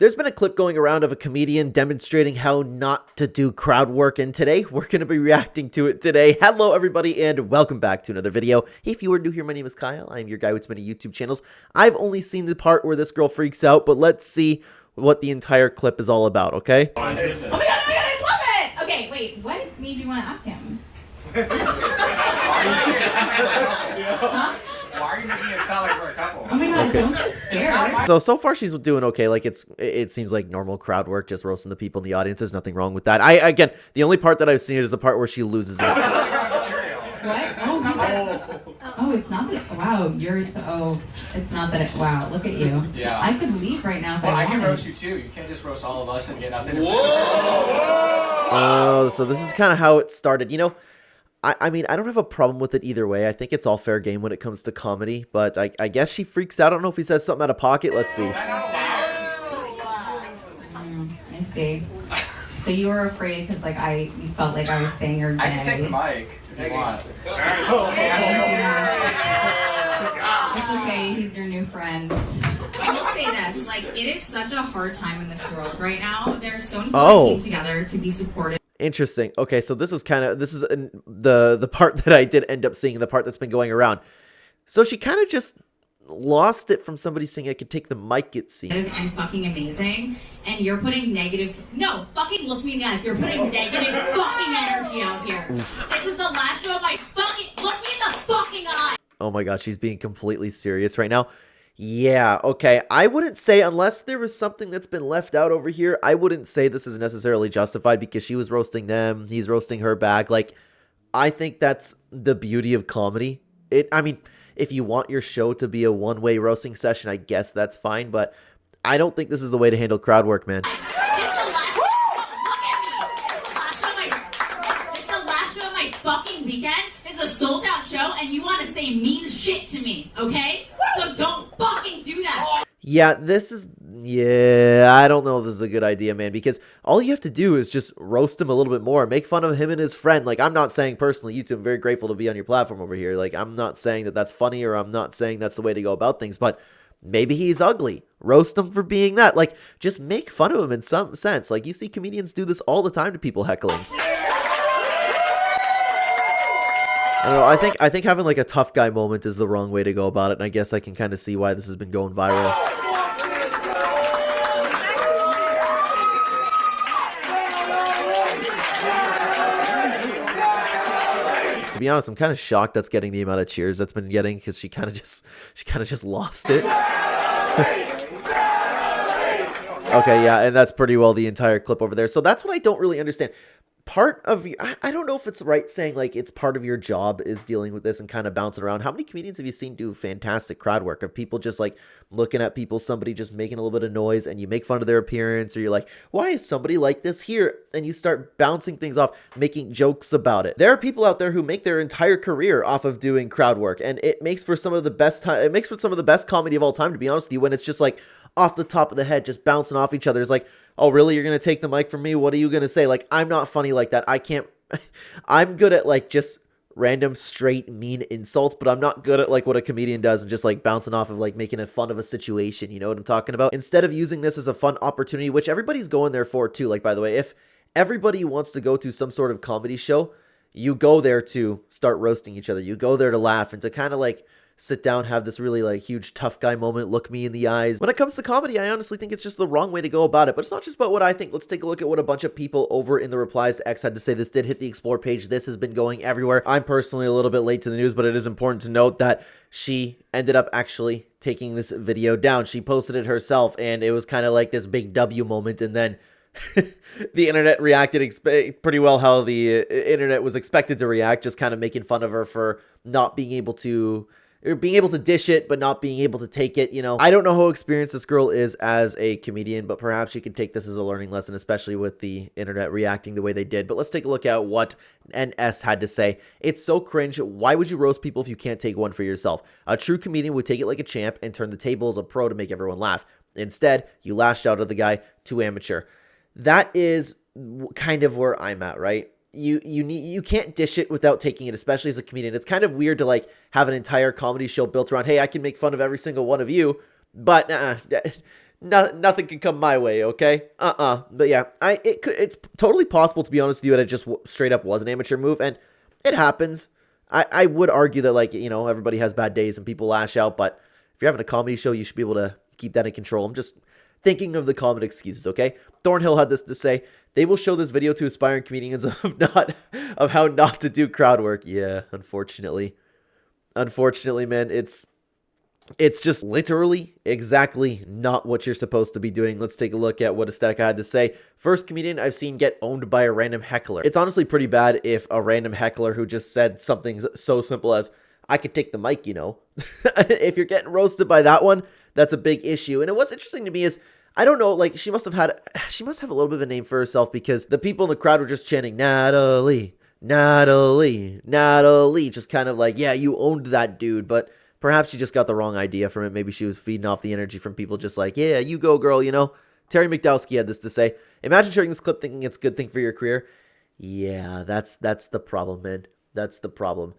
There's been a clip going around of a comedian demonstrating how not to do crowd work, and today we're going to be reacting to it today. Hello everybody and welcome back to another video. Hey, if you are new here, my name is Kyle. I am your guy with many YouTube channels. I've only seen the part where this girl freaks out, but let's see what the entire clip is all about, okay? Oh my god, I love it! Okay, wait, what made you want to ask him? Huh? Why are you making it sound like we're a couple? Oh my god, don't get scared. So far she's doing okay. Like it seems like normal crowd work, just roasting the people in the audience. There's nothing wrong with that. Again, the only part that I've seen is the part where she loses it. What? Oh, it's not that. Wow, it's not that. Wow, look at you. Yeah. I could leave right now if Well, I I can wanted. roast you too. You can't just roast all of us and get nothing. Oh, so this is kind of how it started. You know, I mean, I don't have a problem with it either way. I think it's all fair game when it comes to comedy, but I guess she freaks out. I don't know if he says something out of pocket. Let's see. I see. So you were afraid because you felt like I was saying you're gay. I can take the mic if you want. It's okay, he's your new friend. I will say this, it is such a hard time in this world right now. There's so many people that came together to be supportive. Interesting. Okay, so this is the part that I did end up seeing, the part that's been going around. So she kind of just lost it from somebody saying I could take the mic, it seems. And fucking amazing, and you're putting fucking look me in the eyes. You're putting negative fucking energy out here. This is the last show of my fucking, look me in the fucking eye. Oh my god, she's being completely serious right now. Yeah, okay. I wouldn't say, unless there was something that's been left out over here, I wouldn't say this is necessarily justified because she was roasting them, he's roasting her back. I think that's the beauty of comedy. I mean, if you want your show to be a one-way roasting session, I guess that's fine, but I don't think this is the way to handle crowd work, man. It's the last show of my fucking weekend. It's a sold-out show, and you want to say mean shit to me, okay? So don't fucking do that. Yeah, I don't know if this is a good idea, man, because all you have to do is just roast him a little bit more, make fun of him and his friend. I'm not saying personally, you two, I'm very grateful to be on your platform over here. I'm not saying that that's funny, or I'm not saying that's the way to go about things, but maybe he's ugly. Roast him for being that. Just make fun of him in some sense. You see comedians do this all the time to people heckling. I don't know, I think having a tough guy moment is the wrong way to go about it, and I guess I can kind of see why this has been going viral. To be honest, I'm kind of shocked that's getting the amount of cheers that's been getting, because she kind of just lost it. Okay, yeah, and that's pretty well the entire clip over there. So that's what I don't really understand. Part of I don't know if it's right saying it's part of your job is dealing with this and kind of bouncing around. How many comedians have you seen do fantastic crowd work of people just looking at people, somebody just making a little bit of noise, and you make fun of their appearance, or you're like, why is somebody like this here? And you start bouncing things off, making jokes about it. There are people out there who make their entire career off of doing crowd work, and it makes for some of the best time. It makes for some of the best comedy of all time, to be honest with you, when it's just off the top of the head, just bouncing off each other. It's oh, really? You're going to take the mic from me? What are you going to say? I'm not funny like that. I can't. I'm good at just random, straight, mean insults, but I'm not good at what a comedian does and just bouncing off of making a fun of a situation. You know what I'm talking about? Instead of using this as a fun opportunity, which everybody's going there for too. By the way, if everybody wants to go to some sort of comedy show, you go there to start roasting each other. You go there to laugh and to kind of sit down, have this really huge tough guy moment, look me in the eyes. When it comes to comedy, I honestly think it's just the wrong way to go about it, but it's not just about what I think. Let's take a look at what a bunch of people over in the replies to X had to say. This did hit the Explore page. This has been going everywhere. I'm personally a little bit late to the news, but it is important to note that she ended up actually taking this video down. She posted it herself, and it was kind of this big W moment, and then the internet reacted pretty well how the internet was expected to react, just kind of making fun of her for not being able to dish it, but not being able to take it, you know. I don't know how experienced this girl is as a comedian, but perhaps she can take this as a learning lesson, especially with the internet reacting the way they did. But let's take a look at what NS had to say. It's so cringe. Why would you roast people if you can't take one for yourself? A true comedian would take it like a champ and turn the table as a pro to make everyone laugh. Instead, you lashed out at the guy, too amateur. That is kind of where I'm at, right? You can't dish it without taking it, especially as a comedian. It's kind of weird to have an entire comedy show built around, hey, I can make fun of every single one of you, but nothing can come my way, okay? But yeah, it's totally possible, to be honest with you, that it just straight up was an amateur move, and it happens. I would argue that, like, you know, everybody has bad days and people lash out, but if you're having a comedy show, you should be able to keep that in control. I'm just thinking of the common excuses, okay? Thornhill had this to say: they will show this video to aspiring comedians of how not to do crowd work. Yeah, unfortunately, man, it's just literally exactly not what you're supposed to be doing. Let's take a look at what Aesthetica had to say. First comedian I've seen get owned by a random heckler. It's honestly pretty bad if a random heckler who just said something so simple as, I could take the mic, you know. If you're getting roasted by that one, that's a big issue. And what's interesting to me is, I don't know, like, she must have a little bit of a name for herself, because the people in the crowd were just chanting, Natalie, Natalie, Natalie. Just kind of like, yeah, you owned that dude, but perhaps she just got the wrong idea from it. Maybe she was feeding off the energy from people just like, yeah, you go, girl, you know? Terry McDowski had this to say: imagine sharing this clip thinking it's a good thing for your career. Yeah, that's the problem, man. That's the problem.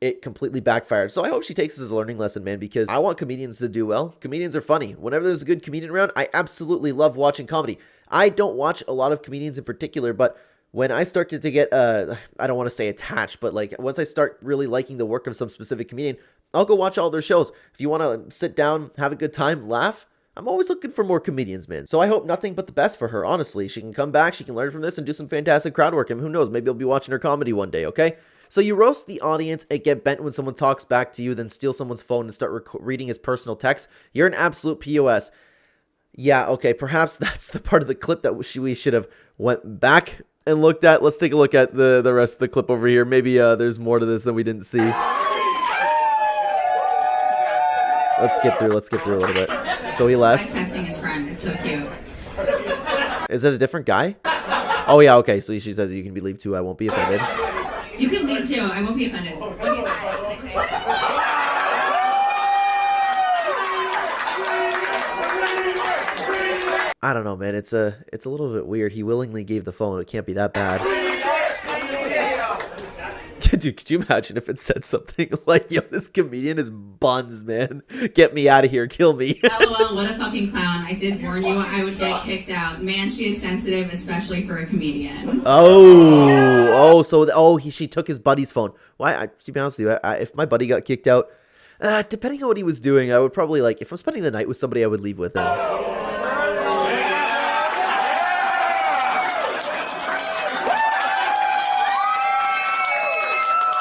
It completely backfired. So I hope she takes this as a learning lesson, man, because I want comedians to do well. Comedians are funny. Whenever there's a good comedian around, I absolutely love watching comedy. I don't watch a lot of comedians in particular, but when I start to get, I don't want to say attached, but like once I start really liking the work of some specific comedian, I'll go watch all their shows. If you want to sit down, have a good time, laugh, I'm always looking for more comedians, man. So I hope nothing but the best for her, honestly. She can come back, she can learn from this and do some fantastic crowd work. And who knows, maybe I'll be watching her comedy one day, okay? So you roast the audience and get bent when someone talks back to you, then steal someone's phone and start reading his personal text. You're an absolute POS. Yeah, okay, perhaps that's the part of the clip that we should have went back and looked at. Let's take a look at the rest of the clip over here. Maybe there's more to this than we didn't see. Let's skip through a little bit. So he left. I'm texting his friend. It's so cute. Is it a different guy? Oh yeah, okay. So she says you can leave too. I won't be offended. You can leave too. I won't be offended. I don't know, man. It's a little bit weird. He willingly gave the phone. It can't be that bad. Dude, could you imagine if it said something like, yo, this comedian is buns, man. Get me out of here. Kill me. LOL, what a fucking clown. I did warn you I would get kicked out. Man, she is sensitive, especially for a comedian. She took his buddy's phone. Why? To be honest with you, if my buddy got kicked out, depending on what he was doing, I would probably, like, if I'm spending the night with somebody, I would leave with him.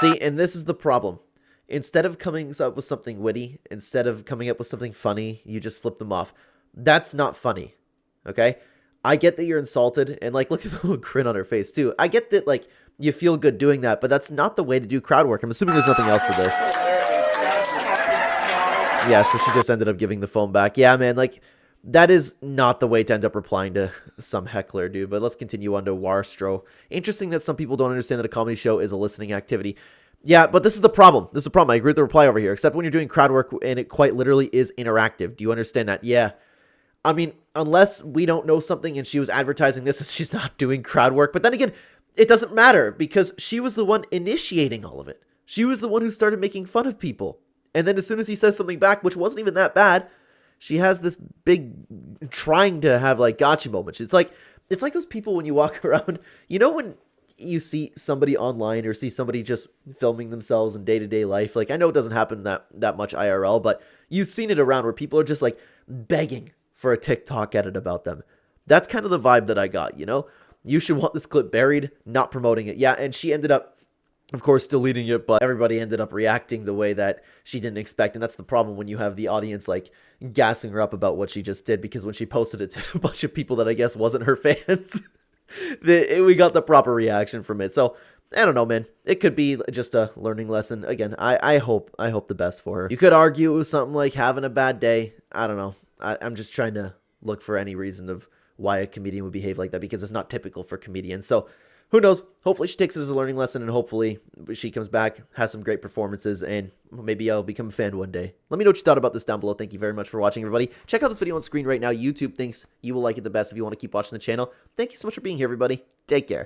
See, and this is the problem. Instead of coming up with something witty, instead of coming up with something funny, you just flip them off. That's not funny, okay? I get that you're insulted, and, like, look at the little grin on her face, too. I get that, like, you feel good doing that, but that's not the way to do crowd work. I'm assuming there's nothing else to this. Yeah, so she just ended up giving the phone back. Yeah, man, like, that is not the way to end up replying to some heckler, dude. But let's continue on to Warstro. Interesting that some people don't understand that a comedy show is a listening activity. Yeah, but this is the problem. This is the problem. I agree with the reply over here, except when you're doing crowd work and it quite literally is interactive. Do you understand that? Yeah. I mean, unless we don't know something and she was advertising this as she's not doing crowd work. But then again, it doesn't matter because she was the one initiating all of it. She was the one who started making fun of people. And then as soon as he says something back, which wasn't even that bad, she has this big trying to have like gotcha moments. It's like those people when you walk around, you know, when you see somebody online or see somebody just filming themselves in day-to-day life. Like, I know it doesn't happen that much IRL, but you've seen it around where people are just like begging for a TikTok edit about them. That's kind of the vibe that I got, you know? You should want this clip buried, not promoting it. Yeah, and she ended up, of course, deleting it, but everybody ended up reacting the way that she didn't expect. And that's the problem when you have the audience like gassing her up about what she just did, because when she posted it to a bunch of people that I guess wasn't her fans, we got the proper reaction from it. So I don't know, man. It could be just a learning lesson. Again, I hope the best for her. You could argue it was something like having a bad day. I don't know. I'm just trying to look for any reason of why a comedian would behave like that, because it's not typical for comedians. So who knows? Hopefully she takes it as a learning lesson, and hopefully she comes back, has some great performances, and maybe I'll become a fan one day. Let me know what you thought about this down below. Thank you very much for watching, everybody. Check out this video on screen right now. YouTube thinks you will like it the best if you want to keep watching the channel. Thank you so much for being here, everybody. Take care.